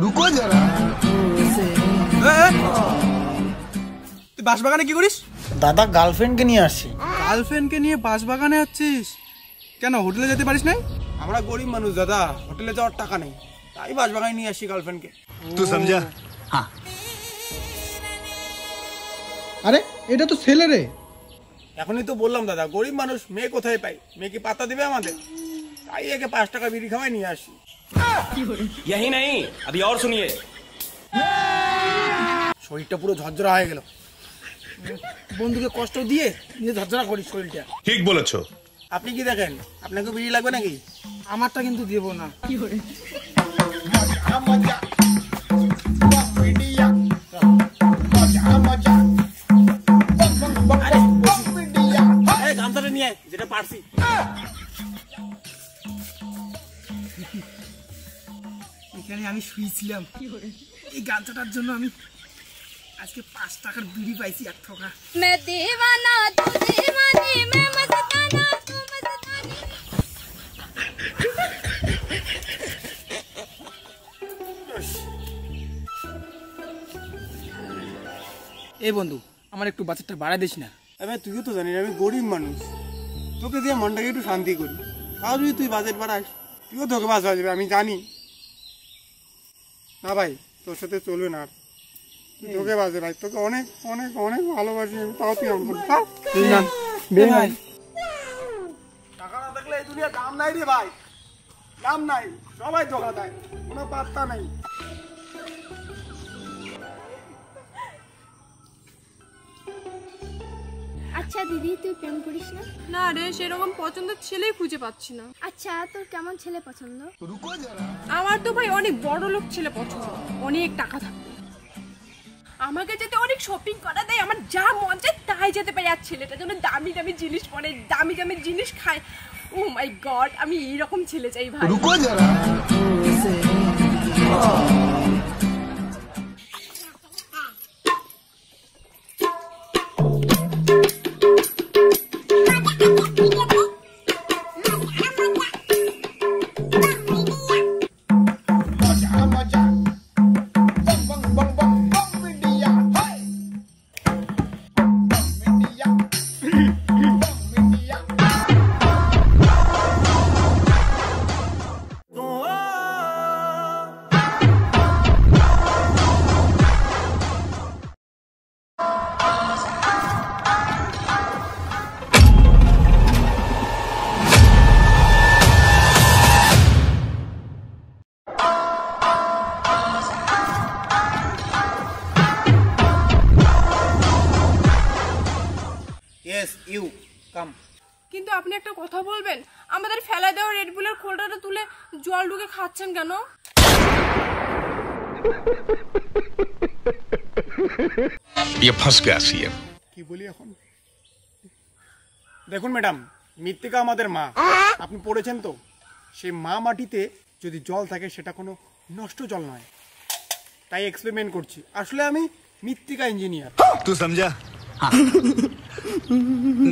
রুকো যারা। তুই বাঁশবাগানে কি করিস? দাদা গার্লফ্রেন্ডকে নিয়ে আসছি। গার্লফ্রেন্ডকে নিয়ে বাঁশবাগানে যাচ্ছিস কেন? হোটেলে যেতে পারিস নাই? আমরা গরিব মানুষ দাদা, হোটেলে যাওয়ার টাকা নেই, তাই বাঁশবাগানে নিয়ে আসি গার্লফ্রেন্ডকে। তুই সমঝা? হ্যাঁ। আরে এটা তো ছেলে রে। এখনই তো বললাম দাদা, গরিব মানুষ, মেয়ে কোথায় পাই? মেয়ে কি পাত্তা দিবে আমাদের? তাই একে 5 টাকা বিড়ি খাওয়াই নিয়ে আসি। यही नहीं, अभी और सुनिए। শরীরটা পুরো ঝরঝরা হয়ে গেল। বন্ধুকে কষ্ট দিয়ে নিজে ঝরঝরা করিস শরীরটা। ঠিক বলেছো। আপনি কি দেখেন? আপনাকে বিড়ি লাগবে নাকি? আমারটা কিন্তু দেবো না। গামছাটা নিয়ে আয়, যেটা পারছি। এখানে আমি শুয়েছিলাম, এই গামছাটার জন্য আমি আজকে 5 টাকার বিড়ি পাইছি 1 টাকা। मैं दीवाना तू दीवानी मैं मस्ताना तू मस्तानी। এই বন্ধু, আমার একটু বাচ্চাটা বাড়া দিস না। এবার তুইও তো জানিস আমি গরিব মানুষ, তোকে দিয়ে মনটাকে একটু শান্তি করি। তাও যদি তুই বাজেট বাড়াস, তুইও তোকে বাস বাজবে, আমি জানি না ভাই, তোর সাথে চলবে না আর। তোকে বাজে ভাই, তোকে অনেক অনেক অনেক ভালোবাসি আমি, তাও তুই আমার ভাই। টাকা না থাকলে এই দুনিয়া দাম নাই রে ভাই, দাম নাই, সবাই ধোকা দেয়, কোনো পাত্তা নাই। আচ্ছা দিদি, তুই প্রেম করিস না? না রে, সেরকম পছন্দের ছেলেই খুঁজে পাচ্ছি না। আচ্ছা, তোর কেমন ছেলে পছন্দ? আমার তো ভাই অনেক বড় লোক ছেলে পছন্দ, অনেক টাকা থাকবে, আমাকে যাতে অনেক শপিং করা দেয়, আমার যা মন চায় তাই যেতে পারি। আর ছেলেটা যেন দামি দামি জিনিস পরে, দামি দামি জিনিস খায়। ও মাই গড, আমি এইরকম ছেলে চাই ভাই। Yes, you come. কিন্তু আপনি একটা কথা বলবেন, আমাদের ফেলা দেওয়া রেড বুলের খোলটাটা তুলে জল ঢুকে খাচ্ছেন কেন? ये फंस गया सीएम। কি বলি এখন? দেখুন ম্যাডাম, মৃত্তিকা আমাদের মা, আপনি পড়েছেন তো, সেই মা মাটিতে যদি জল থাকে সেটা কোনো নষ্ট জল নয়, তাই এক্সপেরিমেন্ট করছি। আসলে আমি মৃত্তিকা ইঞ্জিনিয়ার। तू समझा?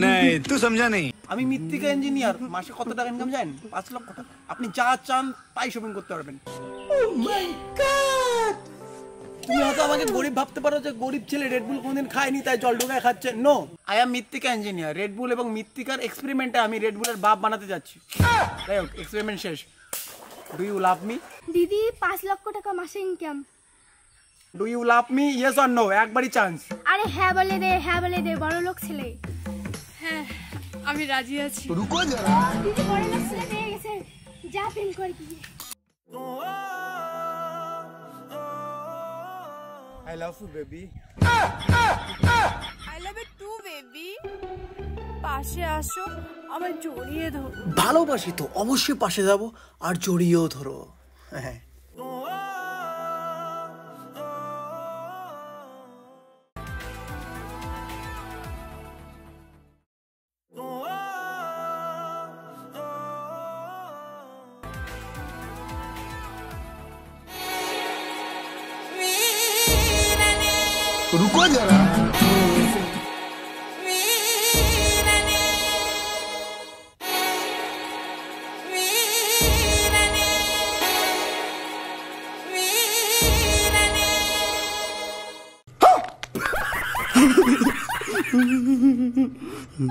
नहीं, तू समझा नहीं। আমি মৃত্তিকা ইঞ্জিনিয়ার। মাসে কত টাকা ইনকাম জানেন? 5 লক্ষ টাকা। আপনি যা চান তাই শপিং করতে পারবেন। তুমি হয়তো আমাকে গরিব ভাবতে পারো যে গরিব ছেলে রেড বুল কোনদিন খায়নি তাই জল ঢোকায় খাচ্ছে। নো, আই এম মৃত্তিকা ইঞ্জিনিয়ার। রেড বুল এবং মৃত্তিকার এক্সপেরিমেন্টে আমি রেড বুলের বাপ বানাতে যাচ্ছি। যাই হোক, এক্সপেরিমেন্ট শেষ। Do you love me? দিদি 5 লক্ষ টাকা মাসে income. Do you love me? Yes or no? একবারই চান্স। আরে হ্যাঁ বলে দে, হ্যাঁ বলে দে, বড় লোক ছেলে। হ্যাঁ, আমি রাজি আছি। দিদি বড় লোক ছেলে পেয়ে গেছে, যা প্রেম করে কি। I love you baby. I love you too baby. পাশে আসো, আমার জড়িয়ে ধরো। ভালোবাসি তো অবশ্যই পাশে যাব আর জড়িয়েও ধরো। হ্যাঁ। रुको जरा। কি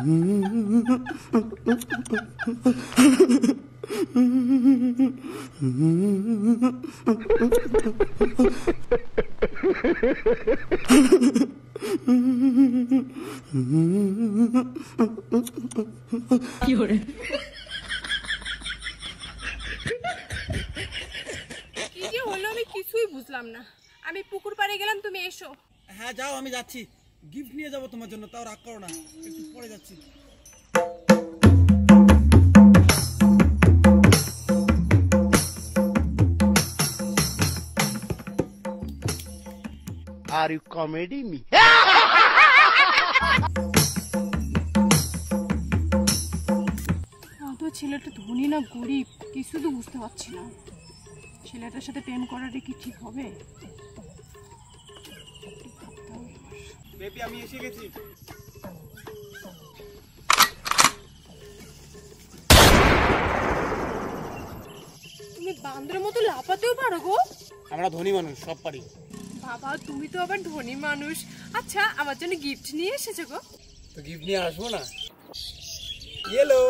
যে হলো আমি কিছুই বুঝলাম না। আমি পুকুর পাড়ে গেলাম, তুমি এসো। হ্যাঁ যাও, আমি যাচ্ছি, গিফট নিয়ে যাবো তোমার জন্য, তাও রাগ করো না, একটু পরে যাচ্ছি। Are you comedy me? তো ছেলেটা ধনী না গরিব কিছু তো বুঝতে পারছি না। ছেলেটার সাথে প্রেম করাটা কি ঠিক হবে? বেবি আমি এসে গেছি। তুমি বান্দরের মতো লাফাতেও পারো গো? আমরা ধনী মানুষ, সব পারি। বাবা তুমি তো আবার ধনী মানুষ। আচ্ছা আমার জন্য গিফট নিয়ে এসেছো গো? তো গিফট নিয়ে আসবো না? ইয়েলো।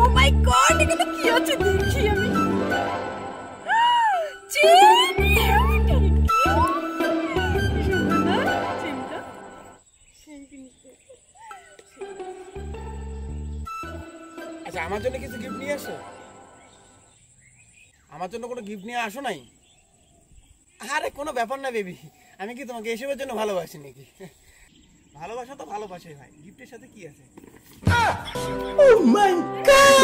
ও মাই গড, এটা কি আছে দেখি আমি। চিনি, চিন্তা আচ্ছা আমার জন্য কিছু গিফট নিয়ে আসো? আমার জন্য কোনো গিফট নিয়ে আসো নাই? আরে কোনো ব্যাপার না বেবি, আমি কি তোমাকে এসবের জন্য ভালোবাসি নাকি? ভালোবাসা তো ভালোবাসাই ভাই, গিফটের সাথে কি আছে? Oh my God!